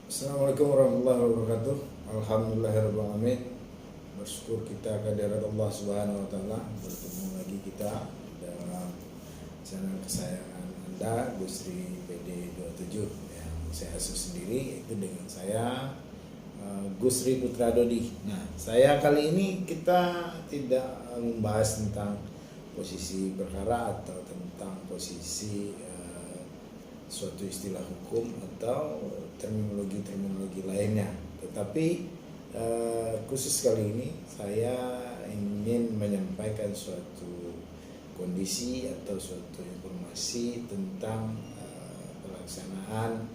Assalamualaikum warahmatullahi wabarakatuh. Alhamdulillahirabbil alamin. Bersyukur kita kehadirat Allah Subhanahu wa taala. Bertemu lagi kita dalam channel kesayangan Anda, Gusri PD27 yang saya asuh sendiri, yaitu dengan saya Gusri Putra Dodi. Nah, saya kali ini kita tidak membahas tentang posisi perkara atau tentang posisi suatu istilah hukum atau terminologi lainnya, tetapi khusus kali ini saya ingin menyampaikan suatu kondisi atau suatu informasi tentang pelaksanaan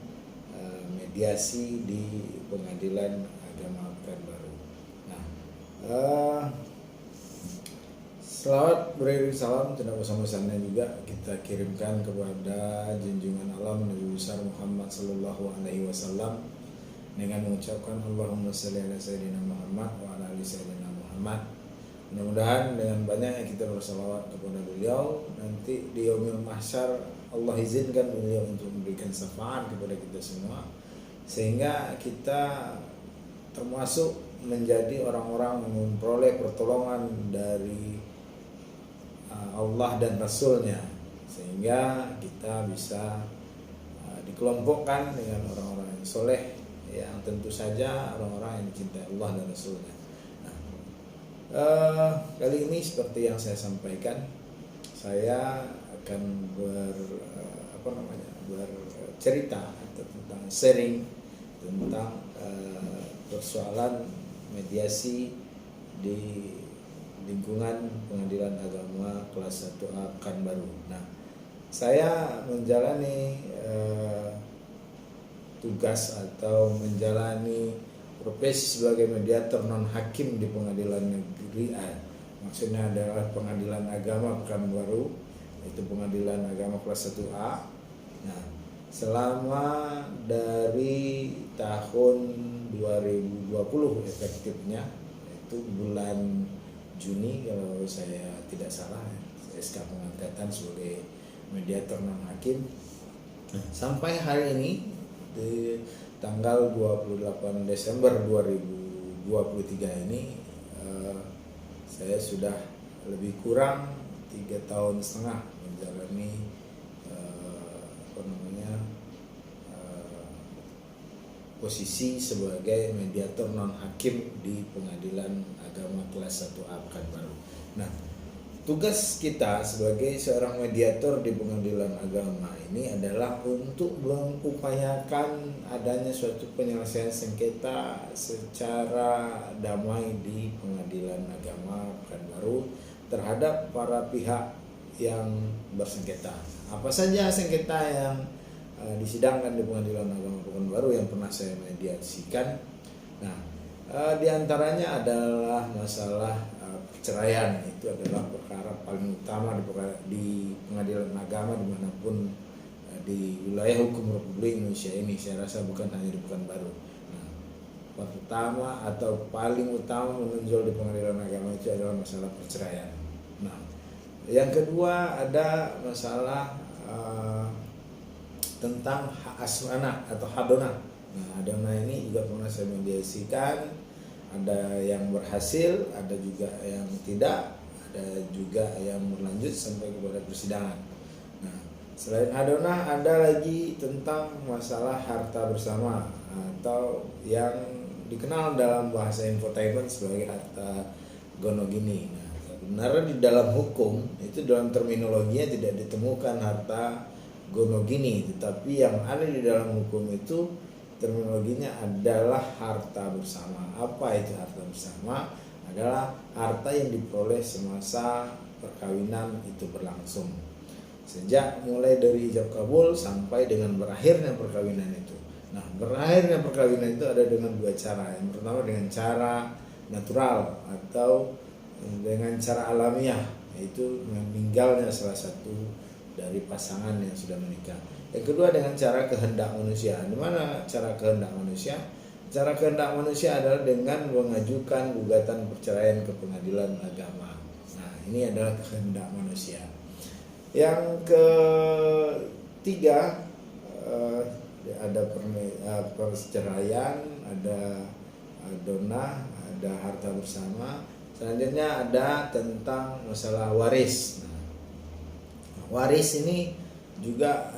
mediasi di Pengadilan Agama Pekanbaru. Nah, selawat beriring salam tidak bosan-bosannya juga kita kirimkan kepada junjungan alam Nabi besar Muhammad sallallahu alaihi wasallam dengan mengucapkan Allahumma shalli ala sayyidina Muhammad wa ala ali sayyidina Muhammad. Mudah-mudahan dengan banyaknya kita bersalawat kepada beliau, nanti di yaumil mahsyar Allah izinkan beliau untuk memberikan syafaat kepada kita semua, sehingga kita termasuk menjadi orang-orang yang memperoleh pertolongan dari Allah dan Rasulnya, sehingga kita bisa dikelompokkan dengan orang-orang yang soleh, yang tentu saja orang-orang yang dicintai Allah dan Rasulnya. Nah, kali ini seperti yang saya sampaikan, saya akan bercerita atau tentang sharing tentang persoalan mediasi di lingkungan Pengadilan Agama kelas 1A Pekanbaru. Nah, saya menjalani tugas atau menjalani profesi sebagai mediator non hakim di Pengadilan Negeri A. Maksudnya adalah Pengadilan Agama Pekanbaru, itu Pengadilan Agama kelas 1A. Nah, selama dari tahun 2020 efektifnya, itu bulan Juni kalau saya tidak salah, SK pengangkatan sebagai mediator non hakim. Sampai hari ini di tanggal 28 Desember 2023 ini saya sudah lebih kurang 3,5 tahun menjalani posisi sebagai mediator non hakim di Pengadilan Agama kelas 1A Pekanbaru. Nah, tugas kita sebagai seorang mediator di Pengadilan Agama ini adalah untuk mengupayakan adanya suatu penyelesaian sengketa secara damai di Pengadilan Agama Pekanbaru terhadap para pihak yang bersengketa. Apa saja sengketa yang disidangkan di Pengadilan Agama Pekanbaru yang pernah saya mediasikan? Nah, diantaranya adalah masalah perceraian. Itu adalah perkara paling utama di Pengadilan Agama dimanapun di wilayah hukum Republik Indonesia ini. Saya rasa bukan hanya di Pekanbaru. Nah, pertama atau paling utama menonjol di Pengadilan Agama itu adalah masalah perceraian. Nah, yang kedua ada masalah tentang hak asuh anak atau hadonah. Nah, hadonah ini juga pernah saya mediasikan. Ada yang berhasil, ada juga yang tidak, ada juga yang berlanjut sampai kepada persidangan. Nah, selain hadonah ada lagi tentang masalah harta bersama atau yang dikenal dalam bahasa infotainment sebagai harta gonogini. Nah, sebenarnya di dalam hukum itu dalam terminologinya tidak ditemukan harta gonogini, tetapi yang ada di dalam hukum itu terminologinya adalah harta bersama. Apa itu harta bersama? Adalah harta yang diperoleh semasa perkawinan itu berlangsung, sejak mulai dari ijab kabul sampai dengan berakhirnya perkawinan itu. Nah, berakhirnya perkawinan itu ada dengan dua cara. Yang pertama dengan cara natural atau dengan cara alamiah, yaitu meninggalnya salah satu dari pasangan yang sudah menikah. Yang kedua dengan cara kehendak manusia. Di mana cara kehendak manusia? Cara kehendak manusia adalah dengan mengajukan gugatan perceraian ke Pengadilan Agama. Nah, ini adalah kehendak manusia. Yang ketiga ada perceraian, ada donah, ada harta bersama. Selanjutnya ada tentang masalah waris. Nah, waris ini juga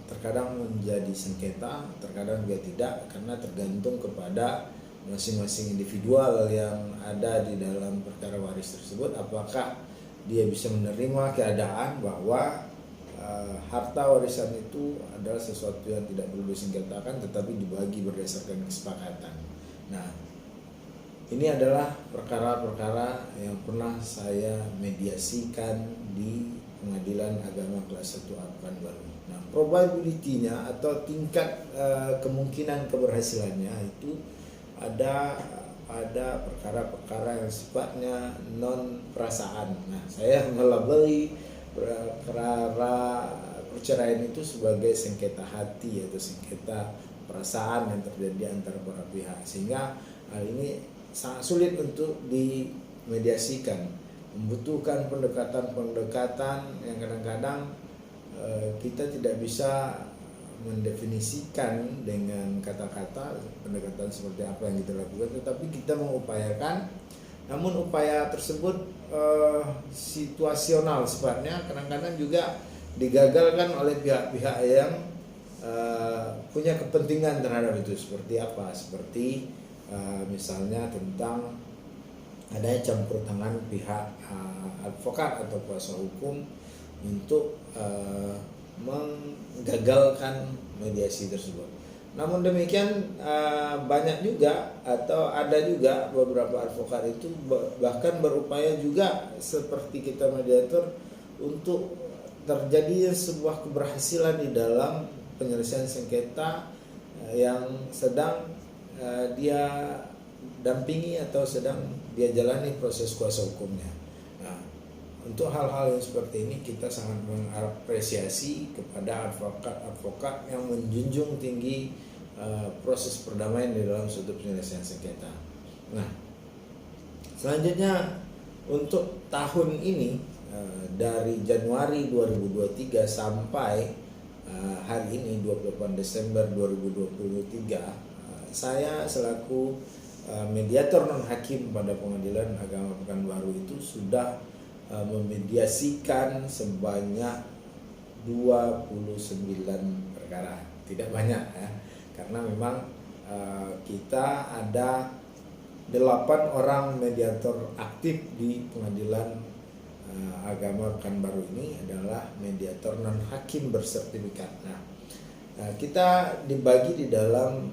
terkadang menjadi sengketa, terkadang juga tidak, karena tergantung kepada masing-masing individual yang ada di dalam perkara waris tersebut, apakah dia bisa menerima keadaan bahwa harta warisan itu adalah sesuatu yang tidak perlu disengketakan tetapi dibagi berdasarkan kesepakatan. Nah, ini adalah perkara-perkara yang pernah saya mediasikan di Pengadilan Agama kelas 1 Pekanbaru. Nah, probability-nya atau tingkat kemungkinan keberhasilannya itu ada perkara-perkara yang sifatnya non perasaan. Nah, saya melabeli perkara perceraian itu sebagai sengketa hati atau sengketa perasaan yang terjadi antara para pihak, sehingga hal ini sangat sulit untuk dimediasikan, membutuhkan pendekatan-pendekatan yang kadang-kadang kita tidak bisa mendefinisikan dengan kata-kata pendekatan seperti apa yang kita lakukan, tetapi kita mengupayakan. Namun upaya tersebut situasional sifatnya, kadang-kadang juga digagalkan oleh pihak-pihak yang punya kepentingan terhadap itu. Seperti apa? Seperti misalnya tentang adanya campur tangan pihak advokat atau kuasa hukum untuk menggagalkan mediasi tersebut. Namun demikian banyak juga atau ada juga beberapa advokat itu bahkan berupaya juga seperti kita mediator untuk terjadi sebuah keberhasilan di dalam penyelesaian sengketa yang sedang dia dampingi atau sedang dia jalani proses kuasa hukumnya. Nah, untuk hal-hal yang seperti ini kita sangat mengapresiasi kepada advokat-advokat yang menjunjung tinggi proses perdamaian di dalam suatu penyelesaian sengketa. Nah, selanjutnya untuk tahun ini dari Januari 2023 sampai hari ini 28 Desember 2023, saya selaku mediator non hakim pada Pengadilan Agama Pekanbaru itu sudah memediasikan sebanyak 29 perkara. Tidak banyak ya, karena memang kita ada 8 orang mediator aktif di Pengadilan Agama Pekanbaru ini adalah mediator non hakim bersertifikat. Nah, kita dibagi di dalam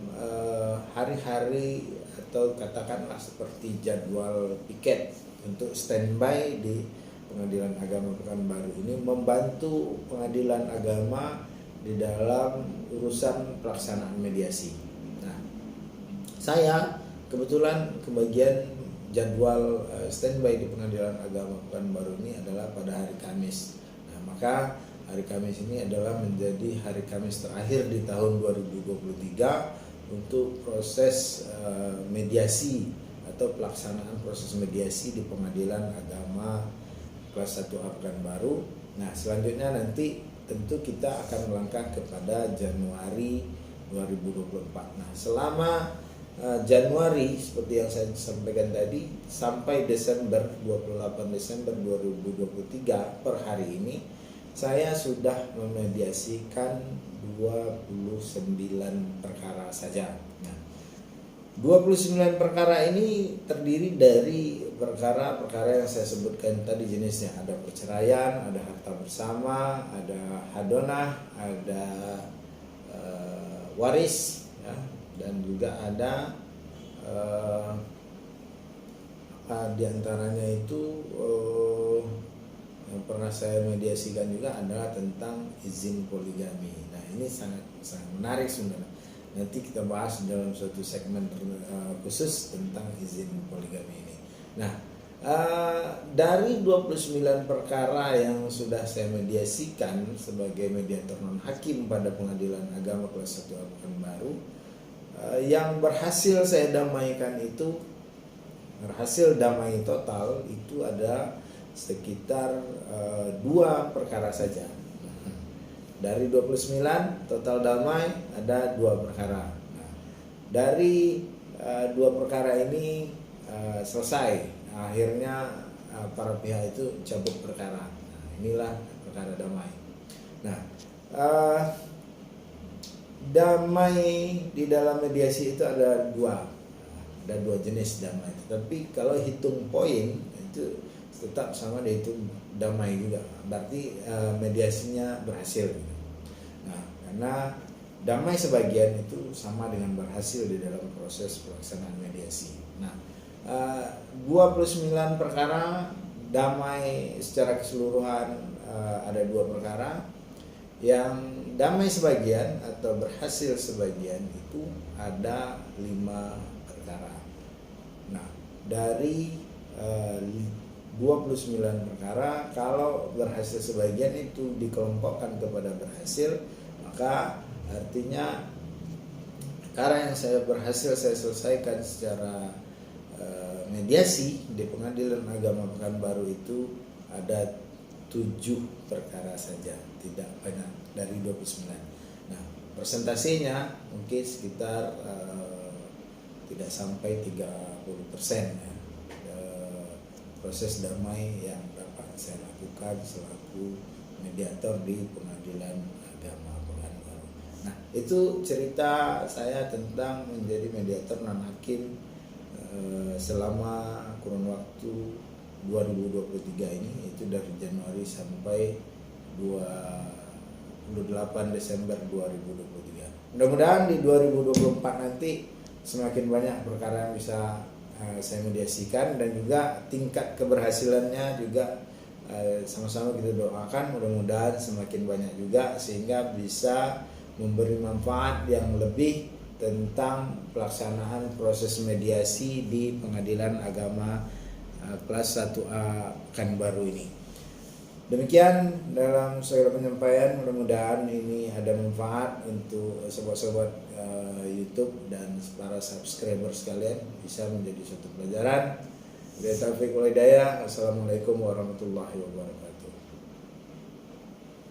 hari-hari atau katakanlah seperti jadwal piket untuk standby di Pengadilan Agama Pekanbaru ini, membantu pengadilan agama di dalam urusan pelaksanaan mediasi. Nah, saya kebetulan kebagian jadwal standby di Pengadilan Agama Pekanbaru ini adalah pada hari Kamis. Nah, maka hari Kamis ini adalah menjadi hari Kamis terakhir di tahun 2023 untuk proses mediasi atau pelaksanaan proses mediasi di Pengadilan Agama kelas 1 Pekanbaru. Nah, selanjutnya nanti tentu kita akan melangkah kepada Januari 2024. Nah, selama Januari seperti yang saya sampaikan tadi sampai Desember 28 Desember 2023 per hari ini saya sudah memediasikan 29 perkara saja. Nah, 29 perkara ini terdiri dari perkara-perkara yang saya sebutkan tadi jenisnya. Ada perceraian, ada harta bersama, ada hadonah, ada waris, ya, dan juga ada diantaranya itu yang pernah saya mediasikan juga adalah tentang izin poligami. Nah, ini sangat menarik sebenarnya. Nanti kita bahas dalam suatu segmen khusus tentang izin poligami ini. Nah, dari 29 perkara yang sudah saya mediasikan sebagai mediator non hakim pada Pengadilan Agama kelas 1 Pekanbaru, yang berhasil saya damaikan itu, berhasil damai total itu ada sekitar 2 perkara saja. dari 29 total damai ada 2 perkara. Nah, dari 2 perkara ini selesai, akhirnya para pihak itu cabut perkara. Nah, inilah perkara damai. Nah, damai di dalam mediasi itu ada dua jenis damai. Tapi kalau hitung poin itu tetap sama, dihitung damai juga. Berarti mediasinya berhasil. Nah, karena damai sebagian itu sama dengan berhasil di dalam proses pelaksanaan mediasi. Nah, 29 perkara damai secara keseluruhan, ada 2 perkara. Yang damai sebagian atau berhasil sebagian itu ada 5 perkara. Nah, dari 29 perkara, kalau berhasil sebagian itu dikelompokkan kepada berhasil, maka artinya perkara yang saya berhasil saya selesaikan secara mediasi di Pengadilan Agama Pekanbaru itu ada 7 perkara saja, tidak banyak dari 29. Nah, persentasenya mungkin sekitar tidak sampai 30% ya, proses damai yang dapat saya lakukan selaku mediator di Pengadilan Agama Pekanbaru. Nah, itu cerita saya tentang menjadi mediator non-hakim selama kurun waktu 2023 ini, itu dari Januari sampai 28 Desember 2023. Mudah-mudahan di 2024 nanti semakin banyak perkara yang bisa saya mediasikan, dan juga tingkat keberhasilannya juga sama-sama kita doakan mudah-mudahan semakin banyak juga, sehingga bisa memberi manfaat yang lebih tentang pelaksanaan proses mediasi di Pengadilan Agama kelas 1A Pekanbaru ini. Demikian dalam segala penyampaian, mudah-mudahan ini ada manfaat untuk sobat-sobat YouTube dan para subscriber sekalian, bisa menjadi suatu pelajaran. Wabillahi taufiq wal hidayah. Assalamualaikum warahmatullahi wabarakatuh.